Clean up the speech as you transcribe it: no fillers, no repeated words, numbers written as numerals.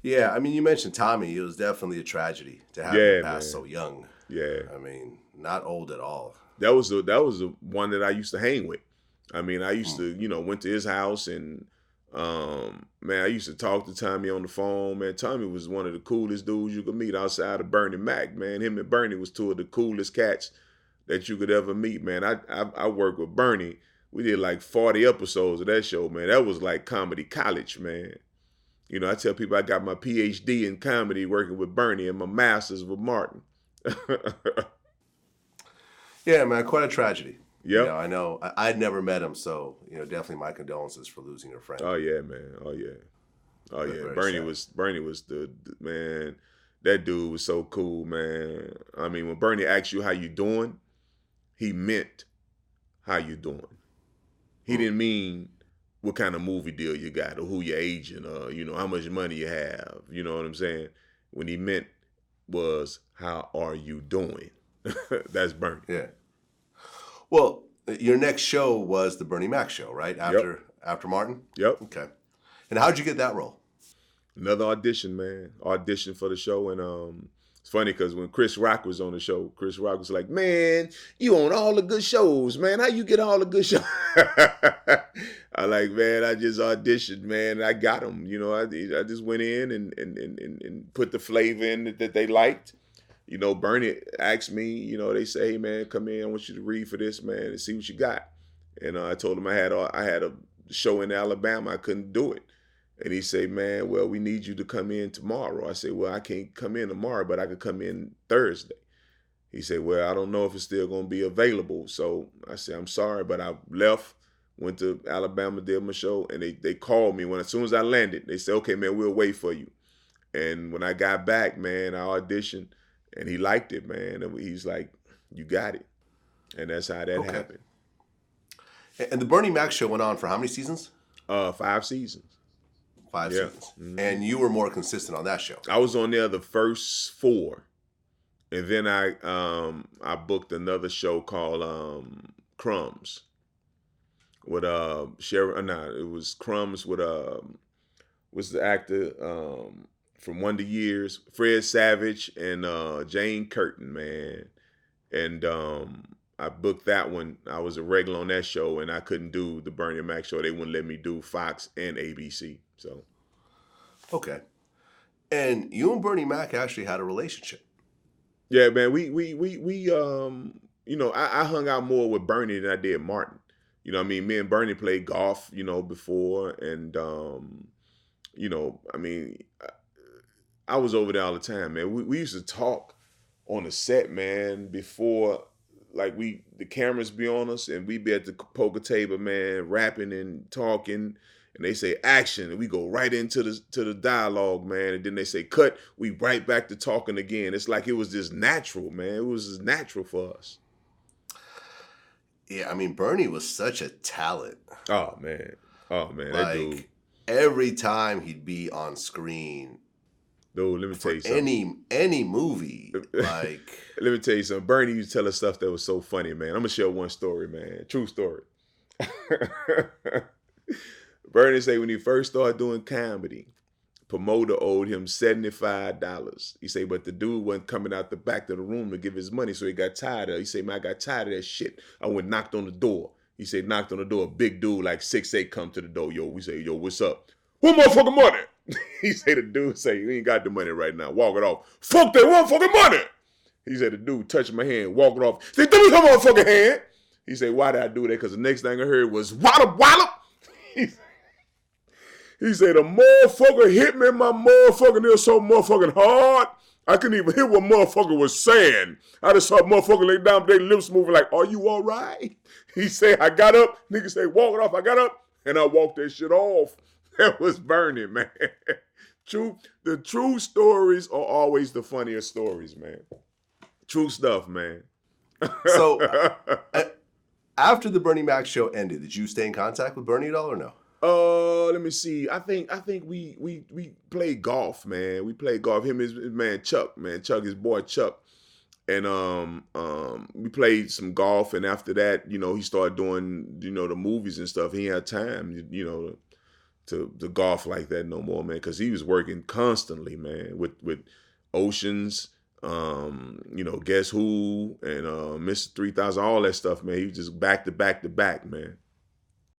Yeah, I mean, you mentioned Tommy. It was definitely a tragedy to have him Yeah, pass man. so young. Yeah. I mean, not old at all. That was the one that I used to hang with. I mean, I used Mm. to, went to his house and man, I used to talk to Tommy on the phone. Man, Tommy was one of the coolest dudes you could meet outside of Bernie Mac, man. Him and Bernie was two of the coolest cats that you could ever meet, man. I worked with Bernie. We did like 40 episodes of that show, man. That was like comedy college, man. I tell people I got my PhD in comedy working with Bernie and my master's with Martin. Yeah, man, quite a tragedy. Yep. I know I'd never met him, so definitely my condolences for losing your friend. Oh yeah, man. Oh yeah. Oh Very, yeah. very Bernie sad. was Bernie was the man. That dude was so cool, man. I mean, when Bernie asked you how you doing, he meant how you doing. He Mm. didn't mean what kind of movie deal you got or who your agent or how much money you have. You know what I'm saying? When he meant was how are you doing? That's Bernie. Yeah. Well, your next show was the Bernie Mac show, right? Yep. After Martin. Yep. Okay. And how'd you get that role? Another audition, man. Audition for the show, and it's funny because when Chris Rock was on the show, Chris Rock was like, "Man, you on all the good shows, man. How you get all the good shows?" I like, man, I just auditioned, man. I got them. I just went in and put the flavor in that they liked. Bernie asked me. They say, "Hey, man, come in. I want you to read for this, man, and see what you got." And I told him I had a show in Alabama. I couldn't do it. And he said, "Man, well, we need you to come in tomorrow." I said, "Well, I can't come in tomorrow, but I could come in Thursday." He said, "Well, I don't know if it's still going to be available." So I said, "I'm sorry," but I left, went to Alabama, did my show, and they called me as soon as I landed. They said, "Okay, man, we'll wait for you." And when I got back, man, I auditioned, and he liked it, man. And he's like, "You got it," and that's how that Okay. happened. And the Bernie Mac show went on for how many seasons? 5 seasons. Five Yeah. seasons. Mm-hmm. And you were more consistent on that show. I was on there the first 4. And then I booked another show called Crumbs with it was Crumbs with was the actor from Wonder Years, Fred Savage and Jane Curtin, man. And I booked that one. I was a regular on that show, and I couldn't do the Bernie Mac show. They wouldn't let me do Fox and ABC. So Okay. And you and Bernie Mac actually had a relationship. yeah, man, I hung out more with Bernie than I did Martin. I mean, me and Bernie played golf, before, and I mean, I was over there all the time, man. We used to talk on the set, man, before like the cameras be on us, and we be at the poker table, man, rapping and talking. And they say action, and we go right into the dialogue, man. And then they say cut, we right back to talking again. It's like it was just natural, man. It was just natural for us. Yeah, I mean, Bernie was such a talent. Oh man, that dude. Every time he'd be on screen, dude, let me tell you something. Any movie, like let me tell you something. Bernie used to tell us stuff that was so funny, man. I'm gonna share one story, man. True story. Bernie say when he first started doing comedy, promoter owed him $75. He say, but the dude wasn't coming out the back of the room to give his money, so he got tired of it. He say, man, I got tired of that shit. I went knocked on the door. He said, knocked on the door. A big dude, like 6'8", come to the door. Yo, we say, yo, what's up? What motherfucking money? He say, the dude say, you ain't got the money right now. Walk it off. Fuck that motherfucking money. He said, the dude touched my hand, walk it off. He said, give me some motherfucking hand. He said, why did I do that? Because the next thing I heard was, wallop, wallop. He said, a motherfucker hit me in my motherfucking ear so motherfucking hard, I couldn't even hear what motherfucker was saying. I just saw a motherfucker lay down, their lips moving like, are you all right? He said, I got up. Nigga say, walk it off. I got up, and I walked that shit off. That was burning, man. The true stories are always the funniest stories, man. True stuff, man. So, after the Bernie Mac show ended, did you stay in contact with Bernie at all or no? Let me see. I think we played golf, man. We played golf. Him, his man Chuck, his boy Chuck, and we played some golf. And after that, he started doing the movies and stuff. He had time, to golf like that no more, man, because he was working constantly, man, with Oceans, you know, Guess Who, and Mr. 3000, all that stuff, man. He was just back to back to back, man.